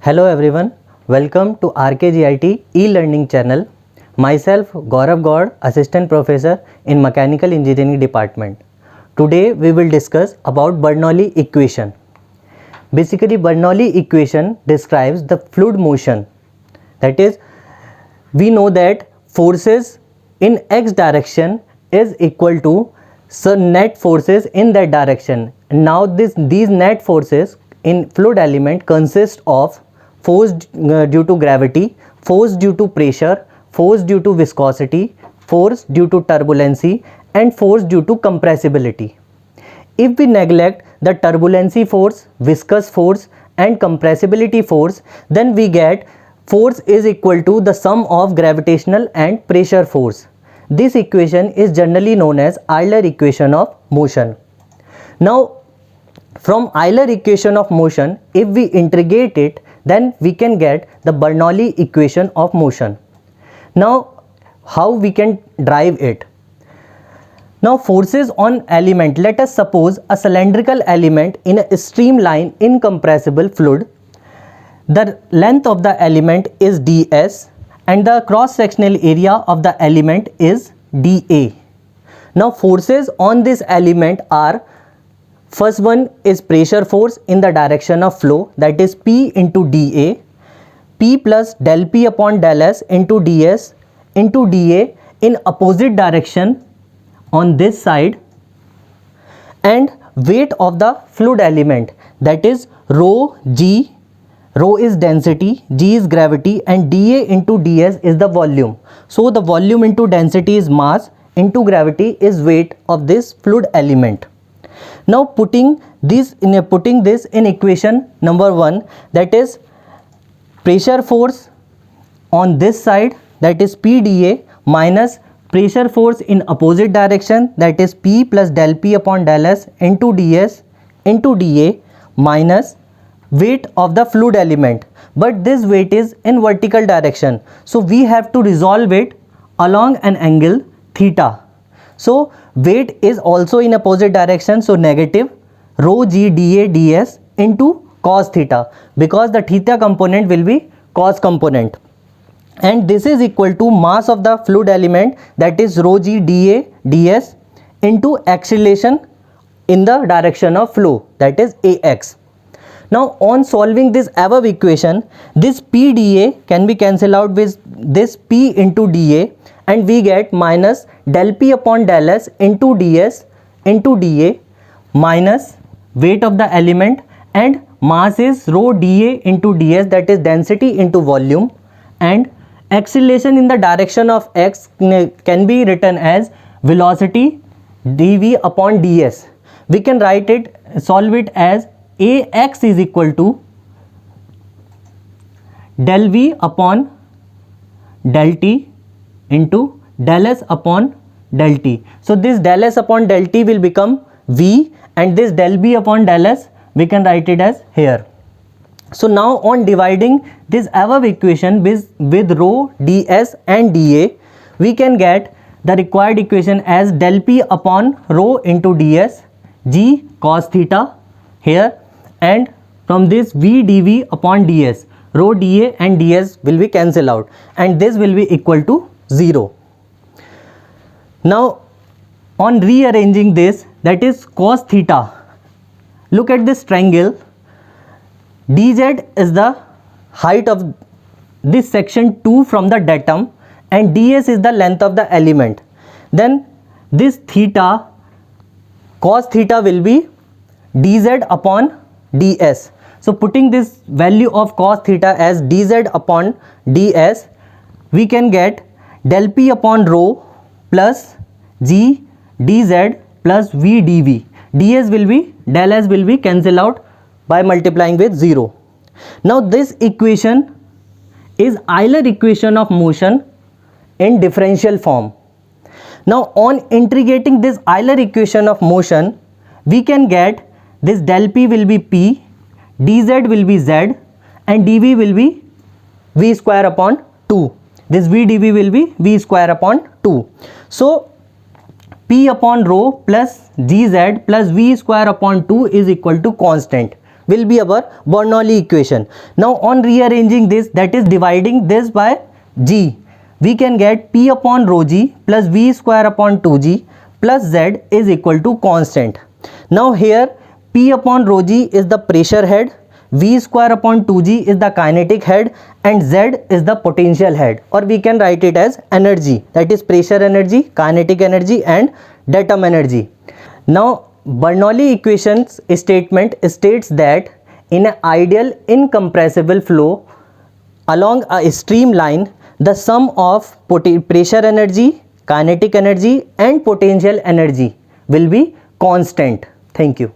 Hello everyone, welcome to RKGIT e-learning channel. Myself Gaurav Gaur, Assistant Professor in Mechanical Engineering Department. Today we will discuss about Bernoulli equation. Basically Bernoulli equation describes the fluid motion. That is, we know that forces in x direction is equal to net forces in that direction. Now these net forces in fluid element consist of force due to gravity, force due to pressure, force due to viscosity, force due to turbulency and force due to compressibility. If we neglect the turbulency force, viscous force and compressibility force, then we get force is equal to the sum of gravitational and pressure force. This equation is generally known as Euler equation of motion. Now, from Euler equation of motion, if we integrate it, then we can get the Bernoulli equation of motion. Now, how we can derive it? Now, forces on element. Let us suppose a cylindrical element in a streamline incompressible fluid. The length of the element is ds and the cross-sectional area of the element is dA. Now, forces on this element are, first one is pressure force in the direction of flow, that is P into dA, P plus del P upon del S into ds into dA in opposite direction on this side, and weight of the fluid element, that is rho g. Rho is density, g is gravity and dA into ds is the volume. So the volume into density is mass into gravity is weight of this fluid element. Now putting this in equation number 1, that is pressure force on this side, that is PdA, minus pressure force in opposite direction, that is P plus del P upon del S into ds into dA, minus weight of the fluid element, but this weight is in vertical direction, so we have to resolve it along an angle theta. So weight is also in opposite direction, so negative rho g dA ds into cos theta, because the theta component will be cos component, and this is equal to mass of the fluid element, that is rho g dA ds into acceleration in the direction of flow, that is ax. Now on solving this above equation, this PdA can be cancelled out with this P into dA and we get minus del P upon del S into ds into dA minus weight of the element, and mass is rho dA into ds, that is density into volume, and acceleration in the direction of x can be written as velocity dv upon ds. We can write it, solve it as ax is equal to del v upon del t into del s upon del t. So this del s upon del t will become v, and this del b upon del s we can write it as here. So now on dividing this above equation with rho ds and dA, we can get the required equation as del p upon rho into ds g cos theta here, and from this v dv upon ds, rho dA and ds will be cancelled out and this will be equal to 0. Now on rearranging this, that is cos theta, look at this triangle, dz is the height of this section 2 from the datum and ds is the length of the element, then this theta, cos theta will be dz upon ds. So putting this value of cos theta as dz upon ds, we can get del P upon rho plus g dz plus v dv. ds will be, del s will be cancelled out by multiplying with 0. Now this equation is Euler equation of motion in differential form. Now on integrating this Euler equation of motion, we can get this del P will be P, dz will be z and dv will be v square upon 2. This v dv will be v square upon 2. So P upon rho plus gz plus v square upon 2 is equal to constant. will be our Bernoulli equation. Now on rearranging this, that is dividing this by g, we can get P upon rho g plus V square upon 2g plus Z is equal to constant. Now here P upon rho g is the pressure head, V square upon 2g is the kinetic head, and Z is the potential head, or we can write it as energy, that is pressure energy, kinetic energy and datum energy. Now Bernoulli equations statement states that in an ideal incompressible flow along a streamline, the sum of pressure energy, kinetic energy and potential energy will be constant. Thank you.